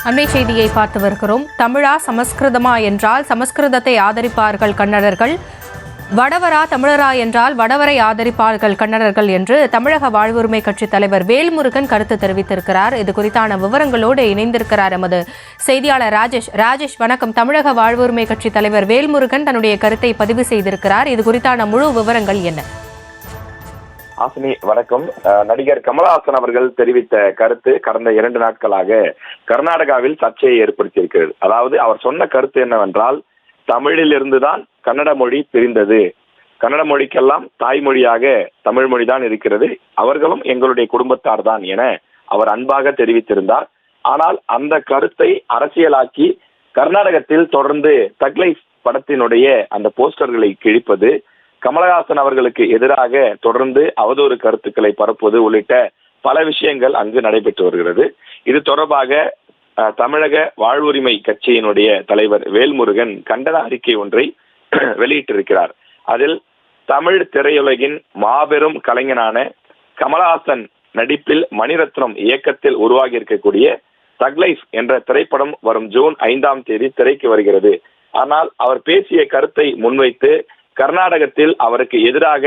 அண்மை செய்தியை பார்த்து வருகிறோம். தமிழா சமஸ்கிருதமா என்றால் சமஸ்கிருதத்தை ஆதரிப்பார்கள் கன்னடர்கள், வடவரா தமிழரா என்றால் வடவரை ஆதரிப்பார்கள் கன்னடர்கள் என்று தமிழக வாழ்வுரிமை கட்சி தலைவர் வேல்முருகன் கருத்து தெரிவித்திருக்கிறார். இது குறித்தான விவரங்களோடு இணைந்திருக்கிறார் எமது செய்தியாளர் ராஜேஷ். ராஜேஷ் வணக்கம். தமிழக வாழ்வுரிமை கட்சி தலைவர் வேல்முருகன் தன்னுடைய கருத்தை பதிவு செய்திருக்கிறார். இது குறித்தான முழு விவரங்கள் என்ன? ஆசினி வணக்கம். நடிகர் கமலஹாசன் அவர்கள் தெரிவித்த கருத்து கடந்த 2 நாட்களாக கர்நாடகாவில் சர்ச்சையை ஏற்படுத்தியிருக்கிறது. அதாவது அவர் சொன்ன கருத்து என்னவென்றால், தமிழிலிருந்துதான் கன்னட மொழி பிரிந்தது, கன்னட மொழிக்கெல்லாம் தாய்மொழியாக தமிழ் மொழிதான் இருக்கிறது, அவர்களும் எங்களுடைய குடும்பத்தார் தான் என அவர் அன்பாக தெரிவித்திருந்தார். ஆனால் அந்த கருத்தை அரசியலாக்கி கர்நாடகத்தில் தொடர்ந்து தக் லைஃப் படத்தினுடைய அந்த போஸ்டர்களை கிழிப்பது, கமலஹாசன் அவர்களுக்கு எதிராக தொடர்ந்து அவதூறு கருத்துக்களை பரப்புவது உள்ளிட்ட பல விஷயங்கள் அங்கு நடைபெற்று வருகிறது. இது தொடர்பாக தமிழக வாழ்வுரிமை கட்சியினுடைய தலைவர் வேல்முருகன் கண்டன அறிக்கை ஒன்றை வெளியிட்டிருக்கிறார். அதில் தமிழ் திரையுலகின் மாபெரும் கலைஞனான கமலஹாசன் நடிப்பில் மணிரத்னம் இயக்கத்தில் உருவாகி இருக்கக்கூடிய தக் லைஃப் என்ற திரைப்படம் வரும் ஜூன் 5ஆம் தேதி திரைக்கு வருகிறது. ஆனால் அவர் பேசிய கருத்தை முன்வைத்து கர்நாடகத்தில் அவருக்கு எதிராக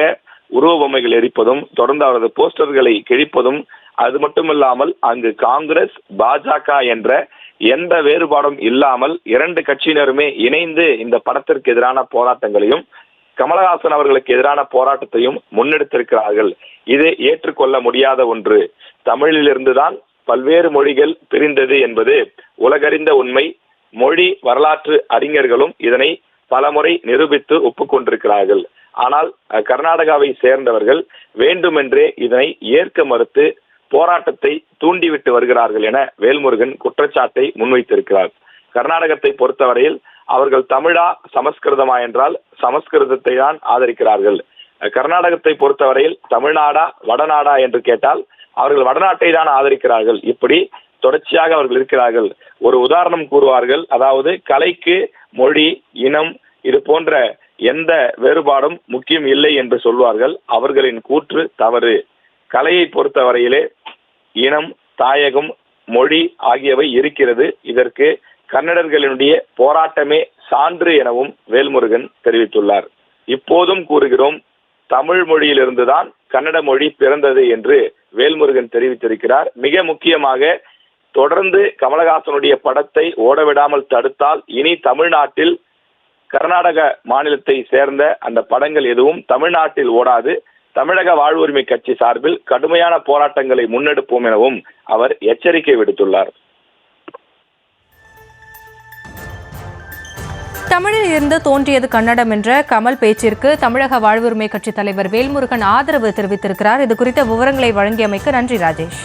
உருவ பொம்மைகள் எரிப்பதும், தொடர்ந்து அவரது போஸ்டர்களை கிழிப்பதும், அது மட்டுமில்லாமல் அங்கு காங்கிரஸ் பாஜக என்ற எந்த வேறுபாடும் இல்லாமல் 2 கட்சியினருமே இணைந்து இந்த படத்திற்கு எதிரான போராட்டங்களையும் கமலஹாசன் அவர்களுக்கு எதிரான போராட்டத்தையும் முன்னெடுத்திருக்கிறார்கள். இது ஏற்றுக்கொள்ள முடியாத ஒன்று. தமிழிலிருந்துதான் பல்வேறு மொழிகள் பிரிந்தது என்பது உலகறிந்த உண்மை. மொழி வரலாற்று அறிஞர்களும் இதனை பலமுறை நிரூபித்து ஒப்புக்கொண்டிருக்கிறார்கள். ஆனால் கர்நாடகாவை சேர்ந்தவர்கள் வேண்டுமென்றே இதனை ஏற்க மறுத்து போராட்டத்தை தூண்டிவிட்டு வருகிறார்கள் என வேல்முருகன் குற்றச்சாட்டை முன்வைத்திருக்கிறார். கர்நாடகத்தை பொறுத்தவரையில் அவர்கள் தமிழா சமஸ்கிருதமா என்றால் சமஸ்கிருதத்தை தான் ஆதரிக்கிறார்கள். கர்நாடகத்தை பொறுத்தவரையில் தமிழ்நாடா வடநாடா என்று கேட்டால் அவர்கள் வடநாட்டை தான் ஆதரிக்கிறார்கள். இப்படி தொடர்ச்சியாக அவர்கள் இருக்கிறார்கள். ஒரு உதாரணம் கூறுவார்கள். அதாவது கலைக்கு மொழி, இனம் இது போன்ற எந்த வேறுபாடும் முக்கியம் இல்லை என்று சொல்வார்கள். அவர்களின் கூற்று தவறு. கலையை பொறுத்தவரையிலே இனம், தாயகம், மொழி ஆகியவை இருக்கிறது. இதற்கு கன்னடர்களினுடைய போராட்டமே சான்று எனவும் வேல்முருகன் தெரிவித்துள்ளார். இப்போதும் கூறுகிறோம், தமிழ் மொழியிலிருந்துதான் கன்னட மொழி பிறந்தது என்று வேல்முருகன் தெரிவித்திருக்கிறார். மிக முக்கியமாக தொடர்ந்து கமலஹாசனுடைய படத்தை ஓடவிடாமல் தடுத்தால் இனி தமிழ்நாட்டில் கர்நாடக மாநிலத்தை சேர்ந்த அந்த படங்கள் எதுவும் தமிழ்நாட்டில் ஓடாது. தமிழக வாழ்வுரிமை கட்சி சார்பில் கடுமையான போராட்டங்களை முன்னெடுப்போம் எனவும் அவர் எச்சரிக்கை விடுத்துள்ளார். தமிழில் இருந்து தோன்றியது கன்னடம் என்ற கமல் பேச்சிற்கு தமிழக வாழ்வுரிமை கட்சி தலைவர் வேல்முருகன் ஆதரவு தெரிவித்திருக்கிறார். இது குறித்த விவரங்களை வழங்கியமைக்கு நன்றி ராஜேஷ்.